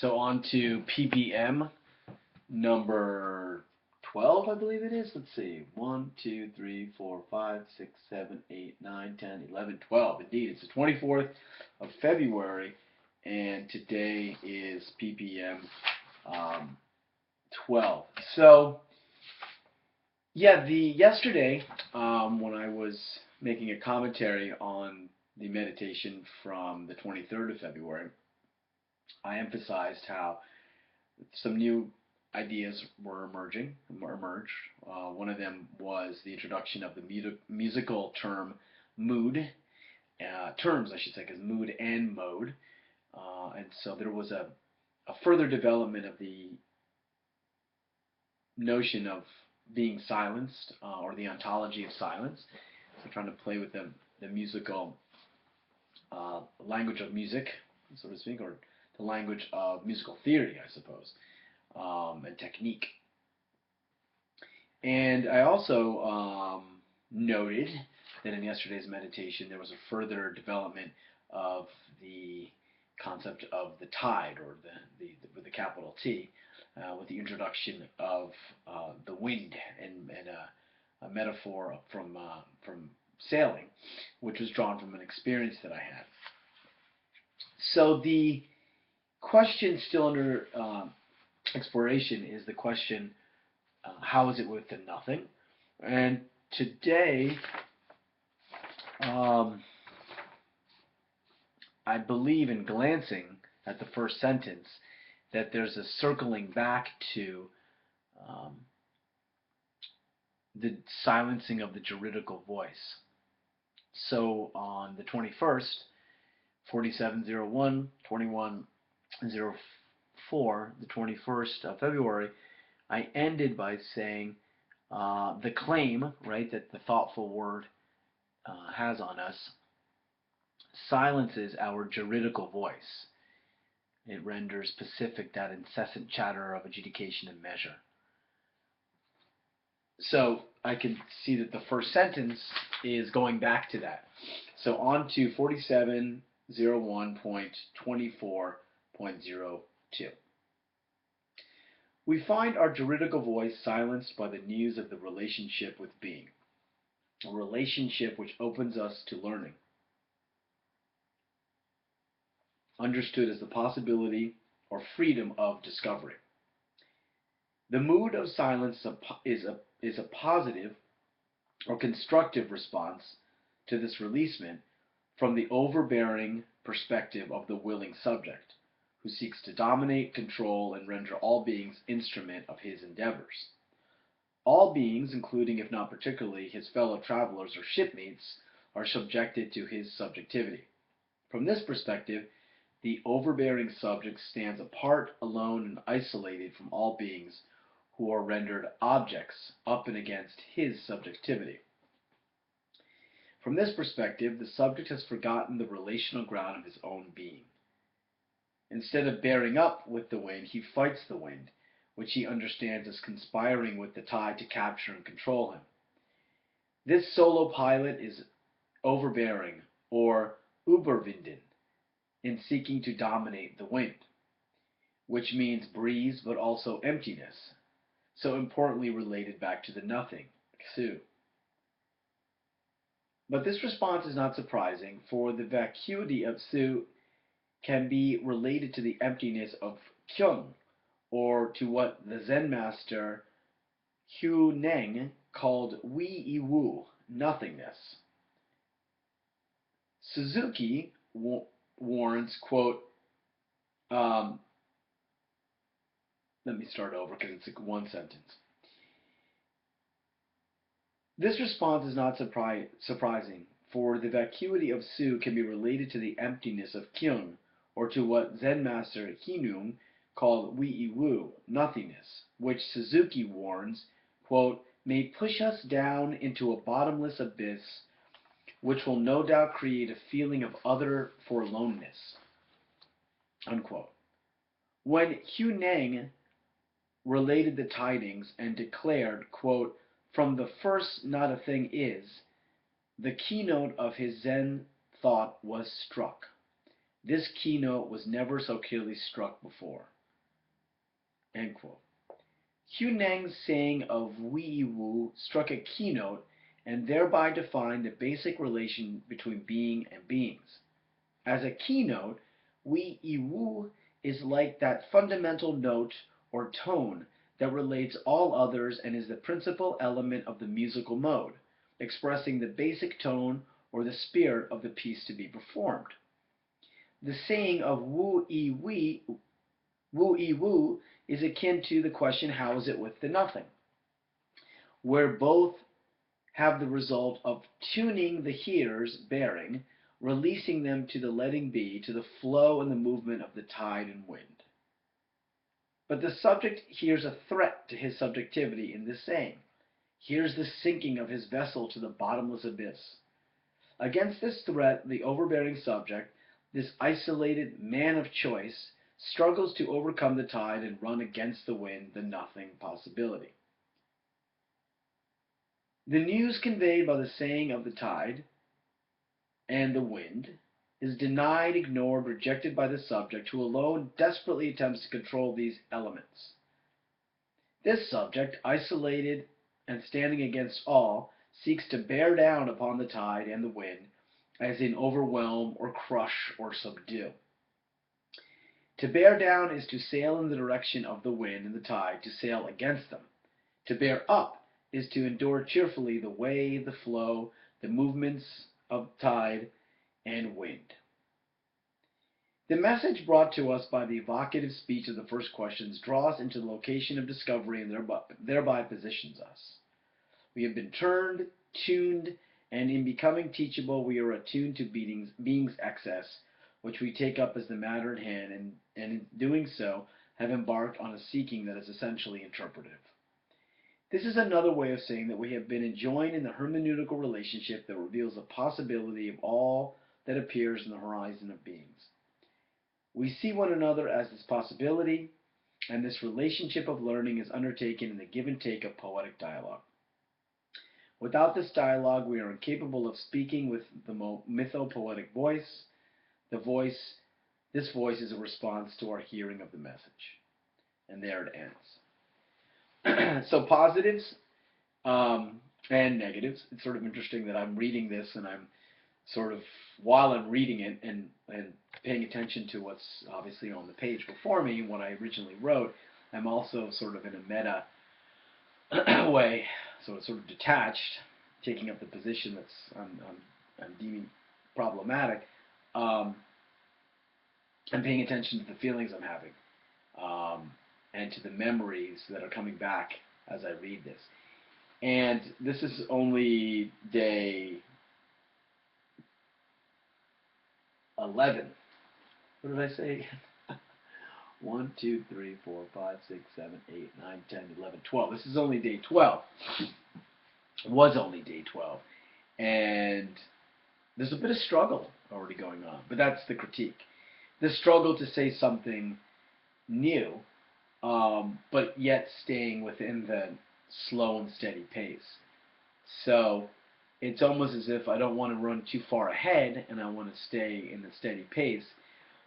So on to PPM number 12, I believe it is. Let's see. 1, 2, 3, 4, 5, 6, 7, 8, 9, 10, 11, 12. Indeed, it's the 24th of February, and today is PPM 12. So, yeah, yesterday, when I was making a commentary on the meditation from the 23rd of February, I emphasized how some new ideas were emerged. One of them was the introduction of the musical term mood, terms I should say, because mood and mode. And so there was a further development of the notion of being silenced, or the ontology of silence. So trying to play with the musical language of music, so to speak, or the language of musical theory, I suppose, and technique. And I also noted that in yesterday's meditation there was a further development of the concept of the tide, or with the capital T, with the introduction of the wind and a metaphor from sailing, which was drawn from an experience that I had. So the question still under exploration is the question, how is it with the nothing? And today, I believe in glancing at the first sentence that there's a circling back to the silencing of the juridical voice. So on the 21st, 4701, 2104, the 21st of February, I ended by saying the claim, right, that the thoughtful word has on us silences our juridical voice. It renders pacific that incessant chatter of adjudication and measure. So I can see that the first sentence is going back to that. So on to 4701.24.02. We find our juridical voice silenced by the news of the relationship with being, a relationship which opens us to learning, understood as the possibility or freedom of discovery. The mood of silence is a positive or constructive response to this releasement from the overbearing perspective of the willing subject, who seeks to dominate, control, and render all beings instrument of his endeavors. All beings, including, if not particularly, his fellow travelers or shipmates, are subjected to his subjectivity. From this perspective, the overbearing subject stands apart, alone, and isolated from all beings who are rendered objects up and against his subjectivity. From this perspective, the subject has forgotten the relational ground of his own being. Instead of bearing up with the wind, he fights the wind, which he understands as conspiring with the tide to capture and control him. This solo pilot is overbearing, or überwinden, in seeking to dominate the wind, which means breeze but also emptiness, so importantly related back to the nothing, Su. But this response is not surprising, for the vacuity of Su can be related to the emptiness of Kyung, or to what the Zen master Hu Neng called Wei Wu, nothingness. Suzuki warns, quote, let me start over because it's one sentence. This response is not surprising, for the vacuity of Su can be related to the emptiness of Kyung, or to what Zen master Hinung called Wei Wu, nothingness, which Suzuki warns, quote, may push us down into a bottomless abyss, which will no doubt create a feeling of utter forlornness, unquote. When Hu Neng related the tidings and declared, quote, from the first not a thing is, the keynote of his Zen thought was struck. This keynote was never so clearly struck before. End quote. Hunang's saying of Wei Wu struck a keynote and thereby defined the basic relation between being and beings. As a keynote, Wei Wu is like that fundamental note or tone that relates all others and is the principal element of the musical mode, expressing the basic tone or the spirit of the piece to be performed. The saying of Wu Wu is akin to the question, how is it with the nothing? Where both have the result of tuning the hearer's bearing, releasing them to the letting be, to the flow and the movement of the tide and wind. But the subject hears a threat to his subjectivity in this saying, hears the sinking of his vessel to the bottomless abyss. Against this threat, the overbearing subject, this isolated man of choice, struggles to overcome the tide and run against the wind, the nothing possibility. The news conveyed by the saying of the tide and the wind is denied, ignored, rejected by the subject, who alone desperately attempts to control these elements. This subject, isolated and standing against all, seeks to bear down upon the tide and the wind, as in overwhelm or crush or subdue. To bear down is to sail in the direction of the wind and the tide, to sail against them. To bear up is to endure cheerfully the wave, the flow, the movements of tide and wind. The message brought to us by the evocative speech of the first questions draws into the location of discovery and thereby positions us. We have been turned, tuned, and in becoming teachable, we are attuned to being's excess, which we take up as the matter at hand, and in doing so, have embarked on a seeking that is essentially interpretive. This is another way of saying that we have been enjoined in the hermeneutical relationship that reveals the possibility of all that appears in the horizon of beings. We see one another as this possibility, and this relationship of learning is undertaken in the give and take of poetic dialogue. Without this dialogue, we are incapable of speaking with the mythopoetic voice. This voice is a response to our hearing of the message. And there it ends. So positives and negatives. It's sort of interesting that I'm reading this and I'm sort of, while I'm reading it and paying attention to what's obviously on the page before me, what I originally wrote, I'm also sort of in a meta way, so it's sort of detached, taking up the position that's I'm deeming problematic, and paying attention to the feelings I'm having, and to the memories that are coming back as I read this. And this is only day 11. What did I say? 1, 2, 3, 4, 5, 6, 7, 8, 9, 10, 11, 12. This is only day 12. It was only day 12. And there's a bit of struggle already going on. But that's the critique. The struggle to say something new, but yet staying within the slow and steady pace. So it's almost as if I don't want to run too far ahead and I want to stay in the steady pace.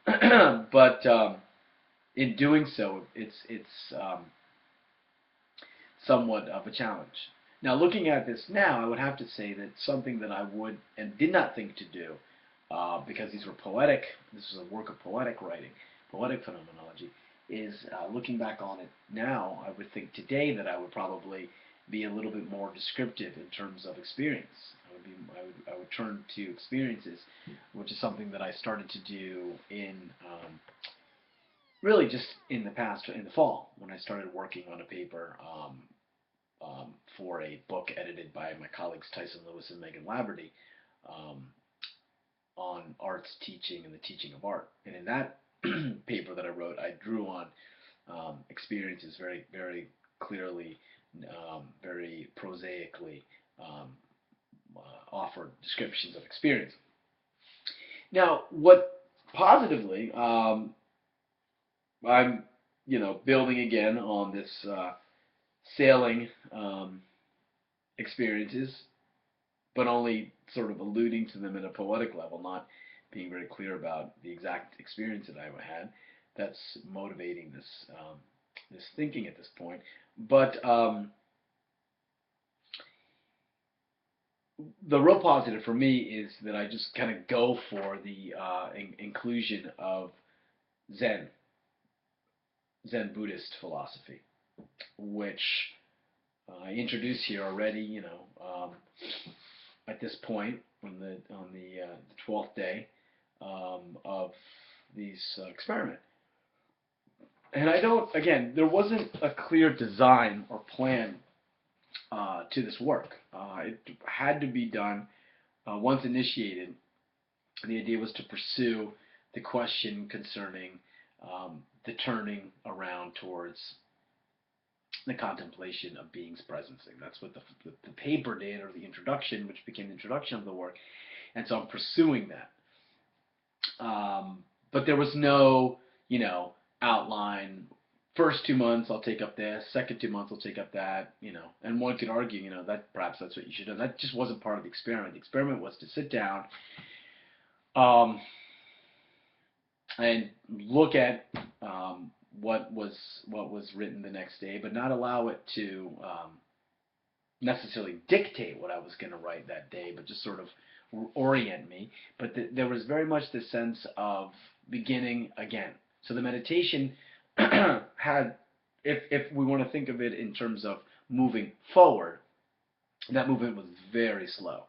But in doing so, it's somewhat of a challenge. Now, looking at this now, I would have to say that something that I would and did not think to do, because these were poetic, this was a work of poetic writing, poetic phenomenology, is looking back on it now, I would think today that I would probably be a little bit more descriptive in terms of experience. I would turn to experiences, which is something that I started to do in really just in the fall, when I started working on a paper for a book edited by my colleagues Tyson Lewis and Megan Laverty on arts teaching and the teaching of art. And in that paper that I wrote, I drew on experiences very, very clearly, very prosaically offered descriptions of experience. Now, what positively, I'm building again on this sailing experiences, but only sort of alluding to them at a poetic level, not being very clear about the exact experience that I had that's motivating this thinking at this point. But the real positive for me is that I just kind of go for the inclusion of Zen, Zen Buddhist philosophy, which I introduced here already. At this point on the 12th day of these experiment. And I don't, again, there wasn't a clear design or plan to this work. It had to be done once initiated. The idea was to pursue the question concerning the turning around towards the contemplation of being's presencing. That's what the paper did, or the introduction, which became the introduction of the work. And so I'm pursuing that. But there was no, outline. First 2 months I'll take up this, second 2 months I'll take up that, and one could argue, that perhaps that's what you should do. That just wasn't part of the experiment. The experiment was to sit down and look at what was written the next day, but not allow it to necessarily dictate what I was going to write that day, but just sort of orient me. But there was very much this sense of beginning again. So the meditation had, if we want to think of it in terms of moving forward, that movement was very slow.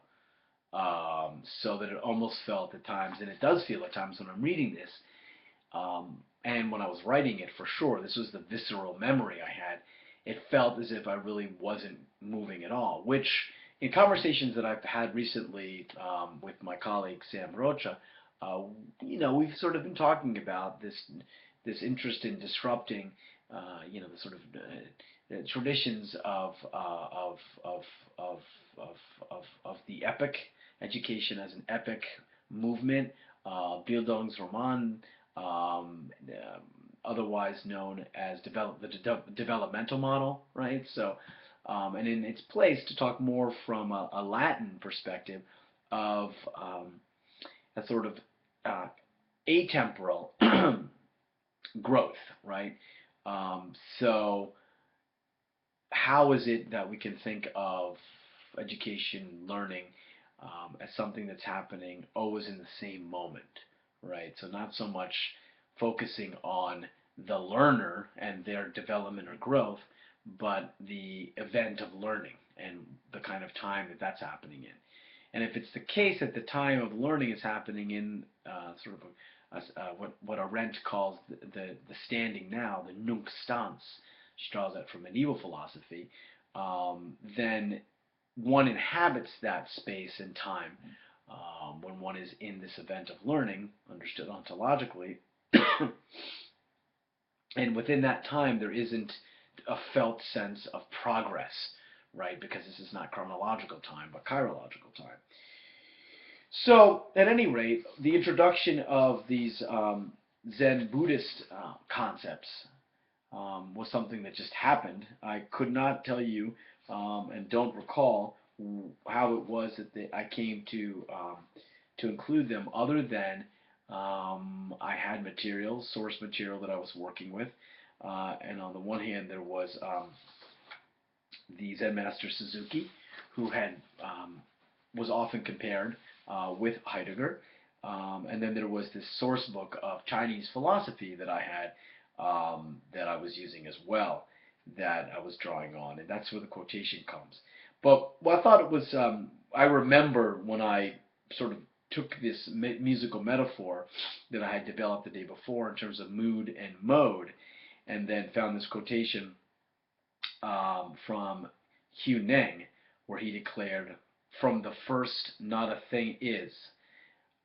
So that it almost felt at times, and it does feel at times when I'm reading this, and when I was writing it for sure, this was the visceral memory I had, it felt as if I really wasn't moving at all, which in conversations that I've had recently with my colleague Sam Rocha, we've sort of been talking about this interest in disrupting, the sort of traditions of the epic education as an epic movement, Bildungsroman, otherwise known as the developmental model, right? So, and in its place to talk more from a Latin perspective of a sort of atemporal growth, right? So how is it that we can think of education, learning, as something that's happening always in the same moment, right? So not so much focusing on the learner and their development or growth, but the event of learning and the kind of time that that's happening in. And if it's the case that the time of learning is happening in sort of what Arendt calls the standing now, the nunc stans, she draws that from medieval philosophy, then one inhabits that space and time when one is in this event of learning, understood ontologically, and within that time there isn't a felt sense of progress, right? Because this is not chronological time, but chirological time. So, at any rate, the introduction of these Zen Buddhist concepts was something that just happened. I could not tell you and don't recall how it was that I came to include them, other than I had material, source material that I was working with, and on the one hand there was the Zen Master Suzuki, who had was often compared with Heidegger, and then there was this source book of Chinese philosophy that I had that I was using as well, that I was drawing on, and that's where the quotation comes. But I thought it was, I remember when I sort of took this musical metaphor that I had developed the day before in terms of mood and mode, and then found this quotation from Hugh Neng, where he declared, "From the first, not a thing is,"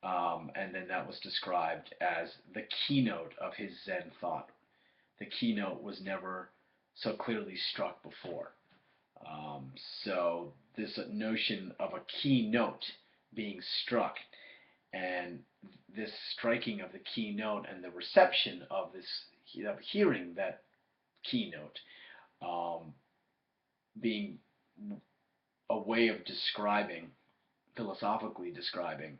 and then that was described as the keynote of his Zen thought. The keynote was never so clearly struck before. So this notion of a keynote being struck, and this striking of the keynote and the reception of this, of hearing that keynote, being a way of describing, philosophically describing,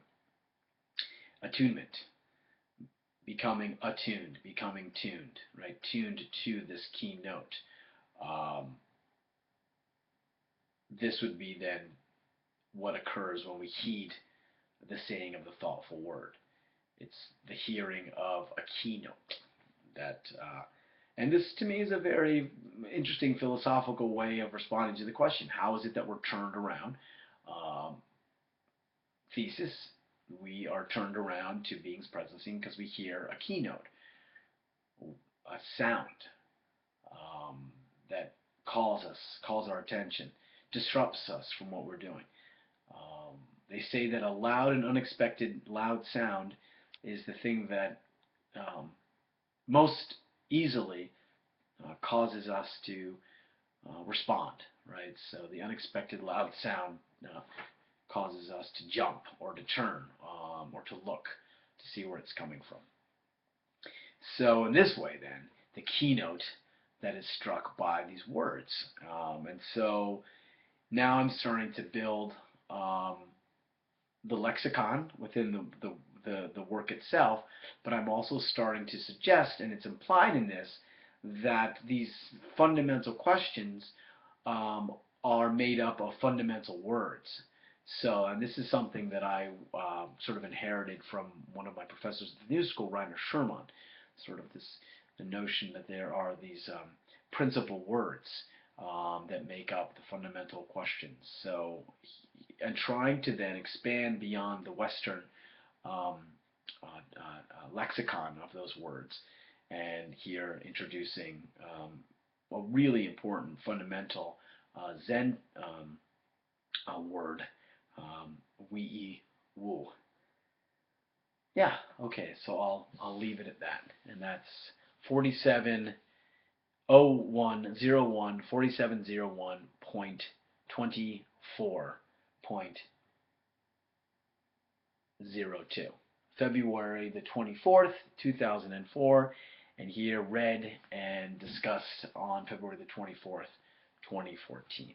attunement, becoming attuned, becoming tuned, right? Tuned to this keynote. This would be then what occurs when we heed the saying of the thoughtful word. It's the hearing of a keynote. And this to me is a very interesting philosophical way of responding to the question: how is it that we're turned around? Thesis: we are turned around to being's presencing because we hear a keynote, a sound that calls our attention, disrupts us from what we're doing. They say that a loud and unexpected loud sound is the thing that most easily causes us to respond, right? So the unexpected loud sound causes us to jump or to turn or to look to see where it's coming from. So in this way, then, the keynote that is struck by these words. And so now I'm starting to build the lexicon within the work itself, but I'm also starting to suggest, and it's implied in this, that these fundamental questions are made up of fundamental words. So, and this is something that I sort of inherited from one of my professors at the New School, Reiner Schurmann, sort of the notion that there are these principal words that make up the fundamental questions. So, and trying to then expand beyond the Western lexicon of those words, and here introducing a really important fundamental Zen word, we wu. Yeah, okay, so I'll leave it at that, and that's 4701.24.02. February the 24th, 2004, and here read and discussed on February the 24th, 2014.